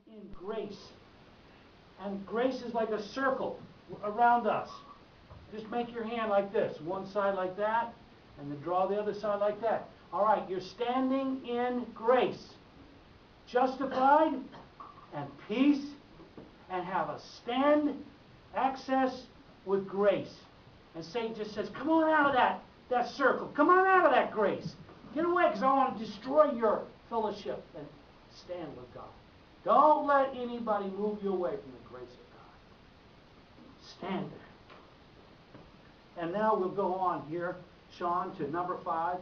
in grace. And grace is like a circle around us. Just make your hand like this. One side like that, and then draw the other side like that. All right, you're standing in grace. Justified and peace, and have a stand access with grace. And Satan just says, come on out of that circle. Come on out of that grace. Get away, because I want to destroy your fellowship. And stand with God. Don't let anybody move you away from the grace of God. Stand there. And now we'll go on here, Sean, to number 5.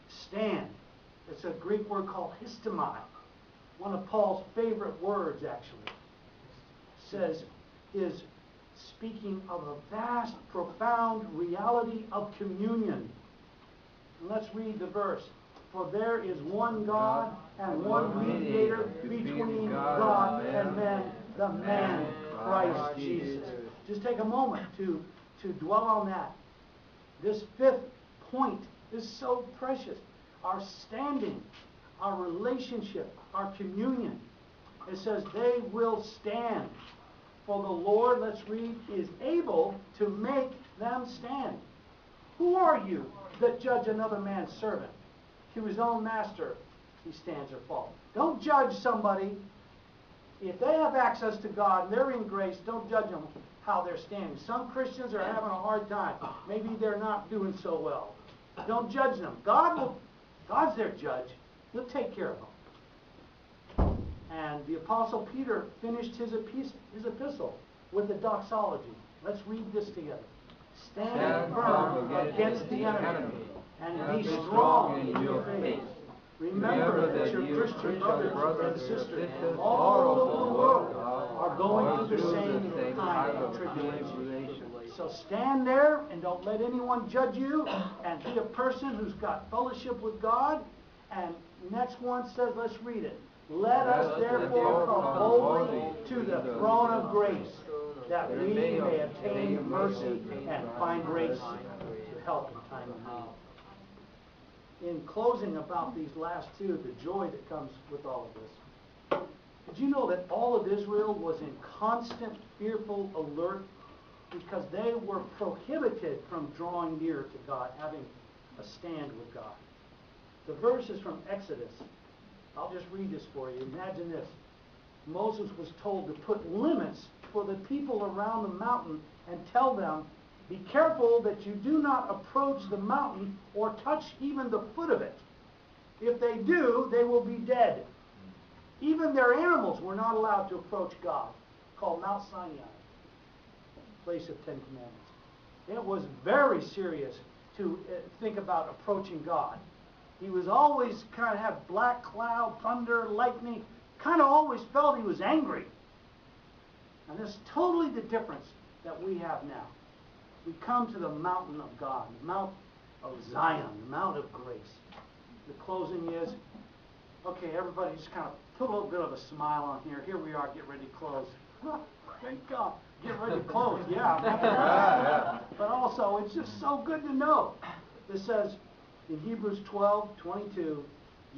Stand. It's a Greek word called histamai. One of Paul's favorite words, actually. Says, is speaking of a vast, profound reality of communion. And let's read the verse. For there is one God and one mediator between God and men, the man Christ Jesus. Just take a moment to dwell on that. This 5th point is so precious. Our standing, our relationship, our communion. It says they will stand. For the Lord, let's read, is able to make them stand. Who are you that judge another man's servant? To his own master he stands or falls. Don't judge somebody. If they have access to God and they're in grace, don't judge them how they're standing. Some Christians are having a hard time. Maybe they're not doing so well. Don't judge them. God's their judge. He'll take care of them. And the Apostle Peter finished his epistle with the doxology. Let's read this together. Stand firm against the enemy, and be strong in your faith. Remember that your Christian brothers and sisters all over the world are going through the same kind of tribulation. So stand there and don't let anyone judge you, and be a person who's got fellowship with God. And next one says, let's read it. Let us therefore come boldly to the throne of grace, that we may obtain mercy and find grace to help in time of need. In closing about these last two, the joy that comes with all of this. Did you know that all of Israel was in constant, fearful alert because they were prohibited from drawing near to God, having a stand with God? The verse is from Exodus. I'll just read this for you. Imagine this. Moses was told to put limits for the people around the mountain and tell them, be careful that you do not approach the mountain or touch even the foot of it. If they do, they will be dead. Even their animals were not allowed to approach God, called Mount Sinai, place of 10 Commandments. It was very serious to think about approaching God. He was always kind of have black cloud, thunder, lightning. Kind of always felt he was angry. And this is totally the difference that we have now. We come to the mountain of God, the Mount of Zion, the Mount of Grace. The closing is, okay, everybody just kind of put a little bit of a smile on here. Here we are, get ready to close. Thank God. Get ready to close, yeah. But also, it's just so good to know. It says, in Hebrews 12:22,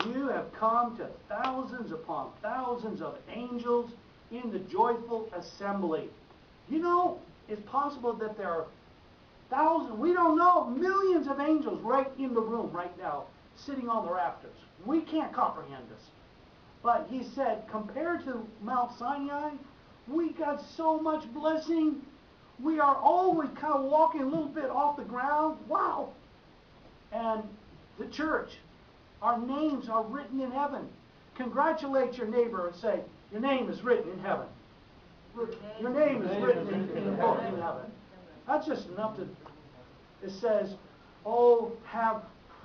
you have come to thousands upon thousands of angels in the joyful assembly. You know, it's possible that there are thousands, we don't know, millions of angels right in the room right now, sitting on the rafters. We can't comprehend this. But he said, compared to Mount Sinai, we got so much blessing. We are always kind of walking a little bit off the ground. Wow. And the church, our names are written in heaven. Congratulate your neighbor and say, your name is written in heaven. Your name is written in the book in heaven. That's just enough to, it says, oh,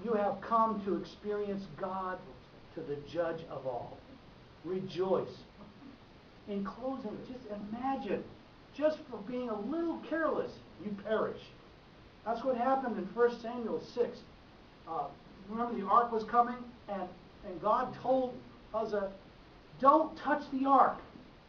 you have come to experience God, to the judge of all. Rejoice. In closing, just imagine, just for being a little careless, you perish. That's what happened in 1 Samuel 6. Remember the ark was coming, and God told Uzzah, don't touch the ark.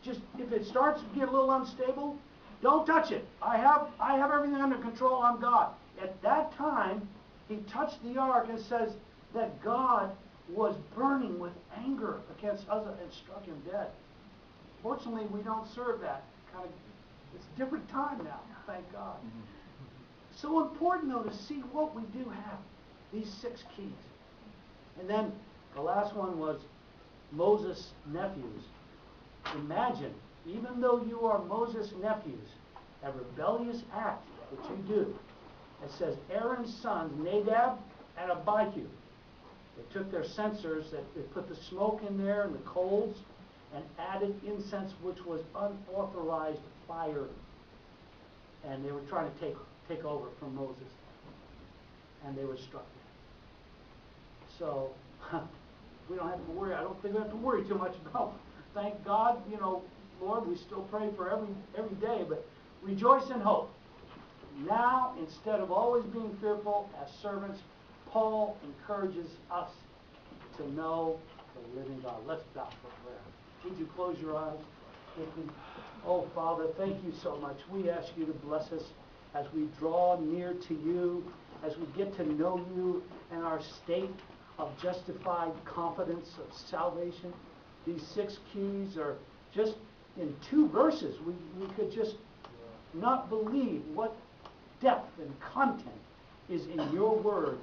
Just if it starts to get a little unstable, don't touch it. I have everything under control. I'm God. At that time, he touched the ark and says that God was burning with anger against Uzzah and struck him dead. Fortunately, we don't serve that kind of, it's a different time now, thank God. So important, though, to see what we do have, these 6 keys. And then the last one was Moses' nephews. Imagine, even though you are Moses' nephews, a rebellious act that you do. It says Aaron's sons, Nadab and Abihu. They took their censers, they put the smoke in there and the coals, and added incense, which was unauthorized fire. And they were trying to take over from Moses. And they were struck dead. So, we don't have to worry. I don't think we have to worry too much about. Thank God, Lord, we still pray for every day, but rejoice in hope. Now, instead of always being fearful as servants, Paul encourages us to know the living God. Let's bow for prayer. Would you close your eyes with me? Oh, Father, thank you so much. We ask you to bless us as we draw near to you, as we get to know you and our state of justified confidence of salvation. These 6 keys are just in 2 verses. We could just not believe what depth and content is in your word,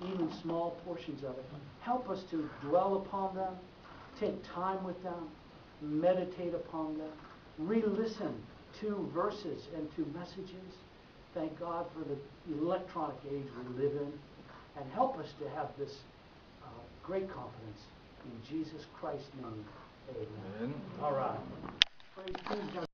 even small portions of it. Help us to dwell upon them, take time with them, meditate upon them, re-listen to verses and to messages. Thank God for the electronic age we live in, and help us to have this great confidence in Jesus Christ's name. Amen. All right. Praise be to God.